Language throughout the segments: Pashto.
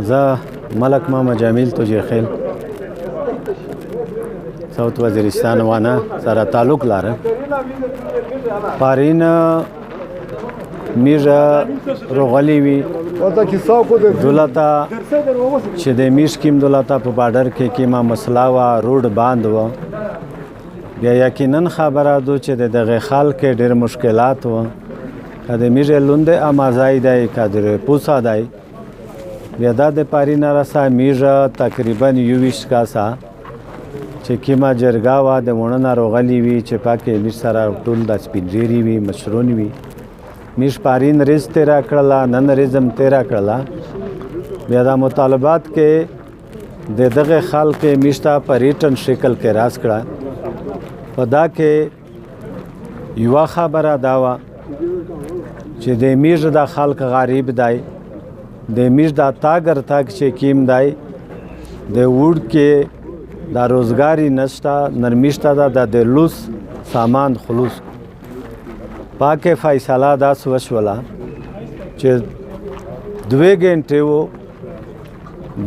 زه ملک محمد جمیل توجیه خیل ساوت وزیرستان وانا سره تعلق لاره پارین میره روغلی وی دولتا چې د میش کیم دولتا په بارډر کې کیما مسله وا روډ باند و بیا یقینا خبره دو چې دغه خلک ډېر مشکلات و کله میره لوند امازای دی کډره پوسا دی بیا د پارین راسا میره تقریبا 20 کاسا چې کیما جرګا وا د مونږ روغلی وی چې پاکه میش سره ټول د سپینجری وی مشرون وی میش پارین ریز تیرا کړلا نن ریزم تیرا کړلا بیا د مطالبات کې د دغه خلک میشتا پریټن شکل کې راس کړه پدا کې یو خبره داوا چې د میش د خلک غریب دی د میش د تاګر تاګ چې کیم دی د وډ کې د روزګاری نشتا نرمیشتا د لوس سامان خلوص پاکه فیصله دا وشوله چې 2 غنټې وو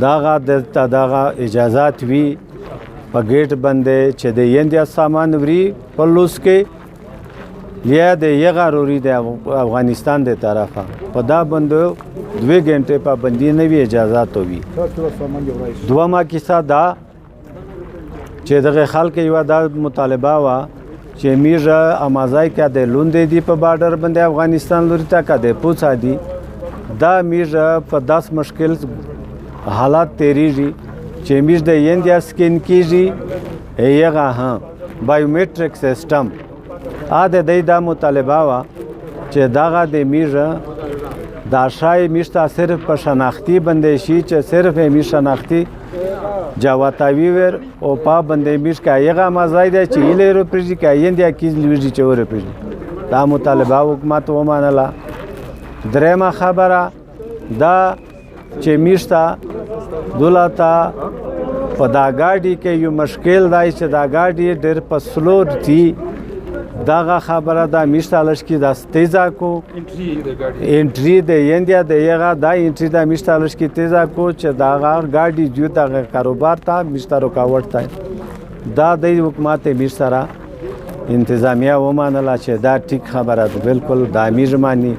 داغه اجازهات وی په گیټ باندې چې د یندیا سامان وری په لوس کې یا د یغاروري د افغانستان د طرفه په دا باندې 2 غنټې پابندي نه وی اجازهات وی دوما کیسه دا چې دغه خلک یو د مطالبه وا چې میره امازای کا د لوندې دی په بارډر باندې افغانستان لوري تا کا د پوڅا دی دا میره په 10 مشکل حالات تیریږي چې میش د یندیا سکین کیږي ایغه ها بایومټریک سیستم ا د دا مطالبه وا چې داغه د میره دا شای میشتا صرف په شناختی باندې شي چې صرف میش شناختی جاواتاوی ور او پا باندې میش کا یغه مزای دی چې اله رو پرځي کا یندیا کیز لویږي چې ور پرځي دا مطالبه حکومت و مانله درېما خبره دا چې میشتا دولتا په دا گاډي کې یو مشکل دی چې دا گاډي ډېر په سلو دي داغه خبره دا میشتا لشکې د تیزا کو انټری د یندیا د یغه دا انټری د میشتا لشکې تیزا کو چې داغه گاډي جو دغه کاروبار ته میشتا رکاوټ ته دا د حکومت میشترا انتظامیه و مانله چې دا ټیک خبره ده بالکل د امیر مانی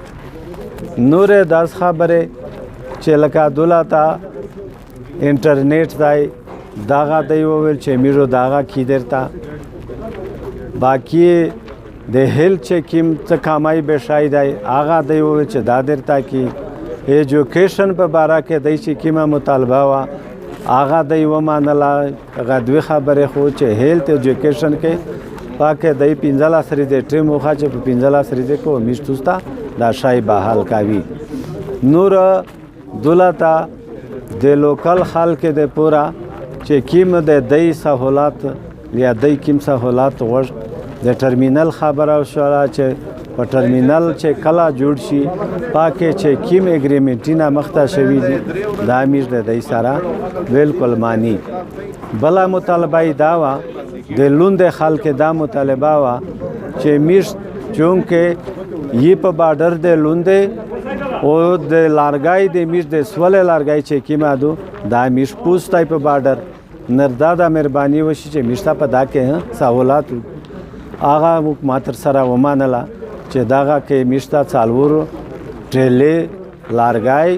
نور داس خبره چې لکه دولتا انټرنیټ دی داغه دی ویل چې میرو داغه کی درتا باقی د هیلث چکیم څه کمای به شاید هغه دی ویل چې دا درتا کی ایجوکیشن په باره کې دی چې کیمه مطالبه وا هغه دی و مانله غدوی خبره خو چې هیلث ایجوکیشن کې پاکه دی 15 سری د ټیم خو چې په 15 سری د کو میشتوستا دا شای بحال کاوی نور دولتا د لوکل خلک د پورا چې کیم د دای سہولات یا دای کیم سہولات ور د ټرمینل خبره شوه چې په ټرمینل چې کلا جوړ شي پاکه چې کیم اګریمنټینا مخته شوی دي د امیر د دای سره بالکل مانی بلا مطالبه دا وا د لوند خلک دا مطالبه وا چې میش چونکه یی په بارډر د لوند او د لارګای د میش د سول لارګای چې کیما دو دا میش پوسټای په بارډر نردا د مهرباني وشي چې میشتا په دا کې سہولات آغا حکومت سره ومانله چې داغه کې میشتا څالور ټریلې لارګای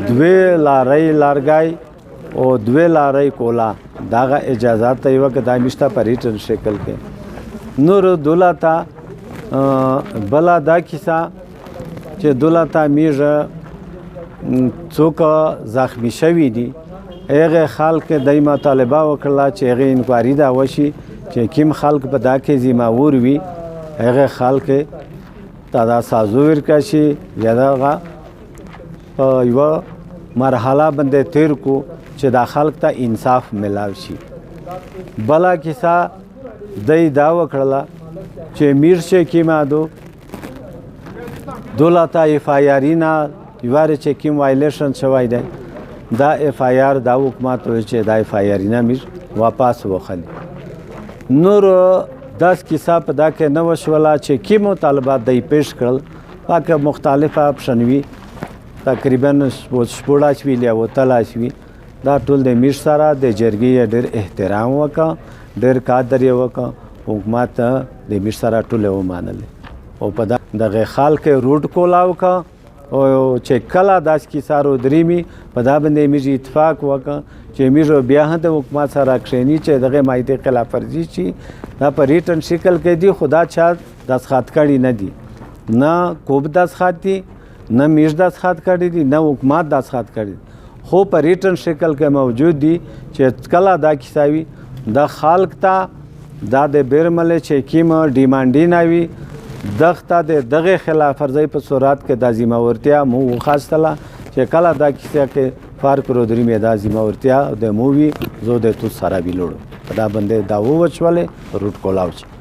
2 لارای لارګای او 2 لارای کولا داغه اجازهات یو کې د میشتا پریټن شکل کې نور دولتا بلا دا کیسه چې دولتا میره څوک زخمی شوی دي هغه خلک د مطالبه وکړه چې هغه انکوایری دا وشي چې کوم خلک په دا کې ذمہور وي هغه خلک دا سازور کشي یا دا یو مرحله باندې تیر کو چې دا خلک ته انصاف ملاوي شي بلا کیسه دای دا وکړه چې میرشه کیمادو دولتا اف آی آر نه یواره چې کیم وایلیشن شوی دی دا اف آی آر دا حکومت وی چې دا اف آی آر نه میر واپس وخلی نور 10 کیسه په دا کې نو شولا چې کی مطالبات دی پیش کړل پاکه مختلفه اپشن وی تقریبا شپوړاش وي یا وتلاش وي دا ټول د امیر سره د جرګې ډېر احترام وکړه ډېر قدر یې وکړه حکومت د امیر سره ټول یې ومنلې او په دغه خال کې روډ کولاو وکړه او چې کله داسې کیسه رودرېمي په دا باندې امیر اتفاق وکړه چې امیر بیا هم د حکومت سره کښېني چې دغه معاهدې خلاف ورزي شي دا په ریټن شکل کې دي خو دا چا دستخط کړي نه دي نه کوب دستخط دي نه امیر دستخط کړي دي نه حکومت دستخط کړي دي خو په ریټن شکل کې موجود دي چې کله دا کیسه وي د خلق ته دا د بیرملې چې کوم ډیمانډونه وي دغه د دغه خلاف ورزۍ په صورت کې د ذمہورتیا مو وخاستله چې کله دا کیسه کې فارق رودرېمي دا ذمہورتیا د مو وي زه د تو سره ویلوړو په دا باندې دا ووچولې روټ کولاو